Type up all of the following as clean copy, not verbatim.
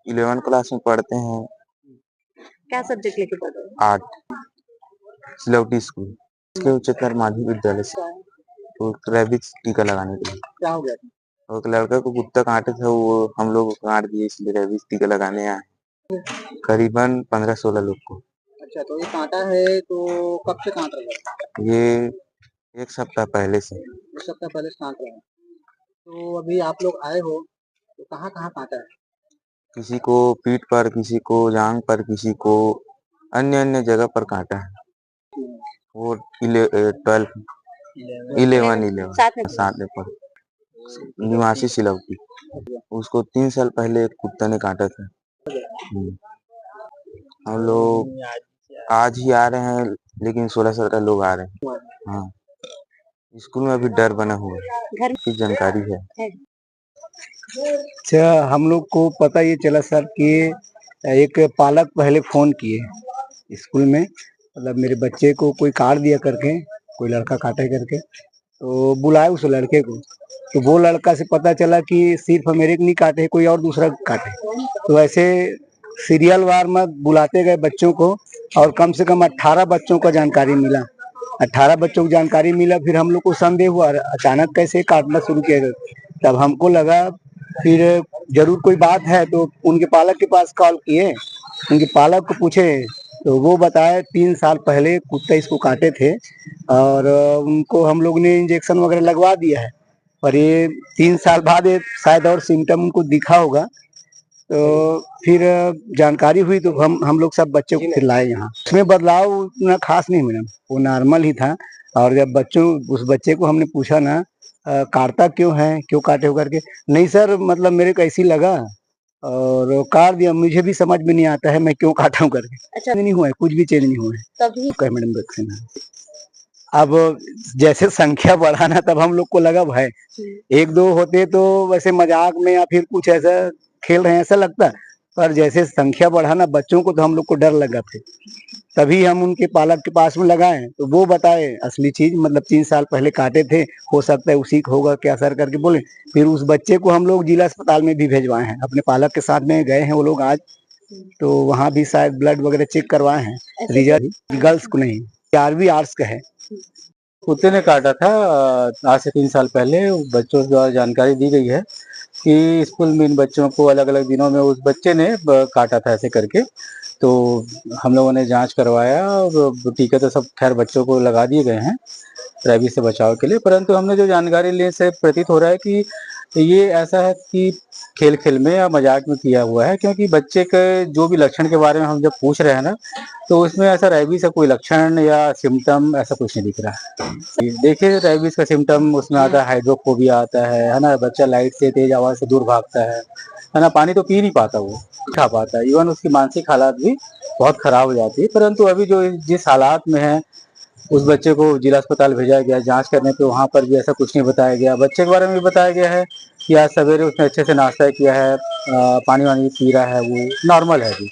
11 class में पढ़ते हैं। क्या सब्जेक्ट लेके पढ़ रहे हो? आर्ट, सिलौटी स्कूल के उच्चतर माध्यमिक विद्यालय से। तो रैबिस टीका लगाने के लिए क्या हो गया था? और एक लड़का को कुत्ता काटे थे, वो हम लोग को काट दिए, इसलिए रैबिस टीका लगाने आए। करीबन 15-16 लोग को। अच्छा, तो ये कांटा है तो कब से काट रहे हो? ये 1 सप्ताह पहले से। 1 सप्ताह पहले से काट रहे हैं। तो अभी आप लोग आए हो तो कहाँ-कहाँ काटा है? किसी को पीठ पर, किसी को जांघ पर, किसी को अन्य-अन्य जगह पर काटा है। वो 12 11 साथ में पढ़ निवासी सिलौटी। उसको 3 साल पहले एक कुत्ता ने काटा था। हम लोग आज ही आ रहे हैं, लेकिन 16-17 लोग आ रहे हैं। हाँ, स्कूल में अभी डर बना हुआ है। की जानकारी है। अच्छा, हम लोग को पता ये चला सर कि एक पालक पहले फोन किए स्कूल में, मतलब मेरे बच्चे को कोई काट दिया करके, कोई लड़का काटे करके, तो बुलाए उस लड़के को। तो वो लड़का से पता चला कि सिर्फ मेरे को नहीं काटे, कोई और दूसरा काटे। तो ऐसे सीरियल वार में बुलाते गए बच्चों को, और कम से कम 18 बच्चों का जानकारी मिला। 18 बच्चों को जानकारी मिला, फिर हम लोग को संदेह हुआ अचानक कैसे काटना शुरू किया। तब हमको लगा फिर जरूर कोई बात है, तो उनके पालक के पास कॉल किए, उनके पालक को पूछे, तो वो बताए 3 साल पहले कुत्ता इसको काटे थे, और उनको हम लोग ने इंजेक्शन वगैरह लगवा दिया है। पर ये 3 साल बाद ये शायद और सिम्टम उनको दिखा होगा। तो फिर जानकारी हुई तो हम लोग सब बच्चों को फिर लाए यहाँ। उसमें बदलाव उतना खास नहीं मिला, वो नॉर्मल ही था। और जब उस बच्चे को हमने पूछा ना काटता क्यों है, क्यों काटे हो करके, नहीं सर मतलब मेरे को ऐसी लगा और काट दिया, मुझे भी समझ में नहीं आता है मैं क्यों काटा हूँ करके। अच्छा, नहीं हुआ है, कुछ भी चेंज नहीं हुआ है। तभी मैडम वैक्सीन है। अब जैसे संख्या बढ़ा ना, तब हम लोग को लगा भाई 1-2 होते तो वैसे मजाक में या फिर कुछ ऐसा खेल रहे हैं ऐसा लगता, पर जैसे संख्या बढ़ा ना बच्चों को, तो हम लोग को डर लगा। फिर तभी हम उनके पालक के पास में लगाए, तो वो बताए असली चीज, मतलब 3 साल पहले काटे थे, हो सकता है उसी का होगा क्या सर करके बोले। फिर उस बच्चे को हम लोग जिला अस्पताल में भी भेजवाए हैं, अपने पालक के साथ में गए हैं वो लोग आज, तो वहाँ भी शायद ब्लड वगैरह चेक करवाए हैं। रिजल्ट गर्ल्स को नहीं, 11वीं आर्ट्स का है। कुत्ते ने काटा था आज से 3 साल पहले। बच्चों द्वारा जानकारी दी गई है कि स्कूल में इन बच्चों को अलग अलग दिनों में उस बच्चे ने काटा था ऐसे करके। तो हम लोगों ने जांच करवाया और टीके तो सब खैर बच्चों को लगा दिए गए हैं रैबीज से बचाव के लिए, परंतु हमने जो जानकारी ली से प्रतीत हो रहा है कि ये ऐसा है कि खेल खेल में या मजाक में किया हुआ है, क्योंकि बच्चे के जो भी लक्षण के बारे में हम जब पूछ रहे हैं ना, तो उसमें ऐसा रैबीज का कोई लक्षण या सिम्टम ऐसा कुछ नहीं दिख रहा है। देखिए रैबीज का सिम्टम उसमें आता है, हाइड्रोफोबिया आता है ना, बच्चा लाइट से तेज आवाज से दूर भागता है ना, पानी तो पी नहीं पाता, वो खा पाता है, इवन उसकी मानसिक हालात भी बहुत खराब हो जाती है। परंतु अभी जो जिस हालात में है, उस बच्चे को जिला अस्पताल भेजा गया जांच करने पे, वहाँ पर भी ऐसा कुछ नहीं बताया गया। बच्चे के बारे में भी बताया गया है कि आज सवेरे उसने अच्छे से नाश्ता किया है, पानी वानी पी रहा है, वो नॉर्मल है अभी।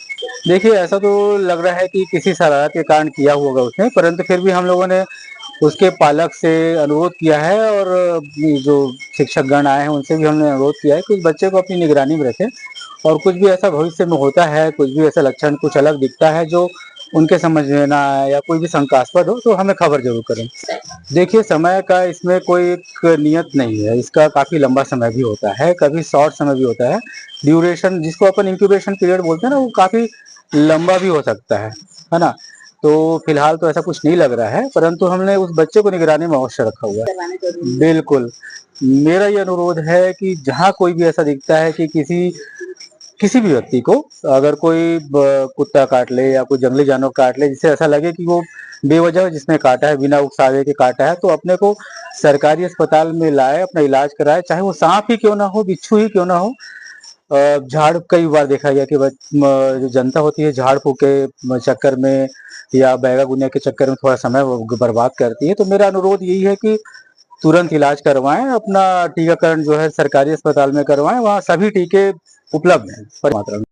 देखिए ऐसा तो लग रहा है कि किसी शरारत के कारण किया होगा उसने, परंतु फिर भी हम लोगों ने उसके पालक से अनुरोध किया है, और जो शिक्षकगण आए हैं उनसे भी हमने अनुरोध किया है कि उस बच्चे को अपनी निगरानी में रखें, और कुछ भी ऐसा भविष्य में होता है, कुछ भी ऐसा लक्षण कुछ अलग दिखता है जो उनके समझ में ना आए या कोई भी शंकास्पद हो, तो हमें खबर जरूर करें। देखिए समय का इसमें कोई एक नियत नहीं है, इसका काफ़ी लंबा समय भी होता है, कभी शॉर्ट समय भी होता है। ड्यूरेशन जिसको अपन इंक्यूबेशन पीरियड बोलते हैं ना, वो काफ़ी लंबा भी हो सकता है ना। तो फिलहाल तो ऐसा कुछ नहीं लग रहा है, परंतु हमने उस बच्चे को निगरानी में अवश्य रखा हुआ है। बिल्कुल, मेरा ये अनुरोध है कि जहाँ कोई भी ऐसा दिखता है कि किसी भी व्यक्ति को अगर कोई कुत्ता काट ले या कोई जंगली जानवर काट ले, जिससे ऐसा लगे कि वो बेवजह जिसने काटा है, बिना उकसावे के काटा है, तो अपने को सरकारी अस्पताल में लाए, अपना इलाज कराए, चाहे वो सांप ही क्यों ना हो, बिच्छू ही क्यों ना हो। झाड़ कई बार देखा गया कि जो जनता होती है झाड़ फूक के चक्कर में या बैगा गुनिया के चक्कर में थोड़ा समय बर्बाद करती है। तो मेरा अनुरोध यही है कि तुरंत इलाज करवाएं, अपना टीकाकरण जो है सरकारी अस्पताल में करवाएं, वहाँ सभी टीके उपलब्ध हैं मात्रा में।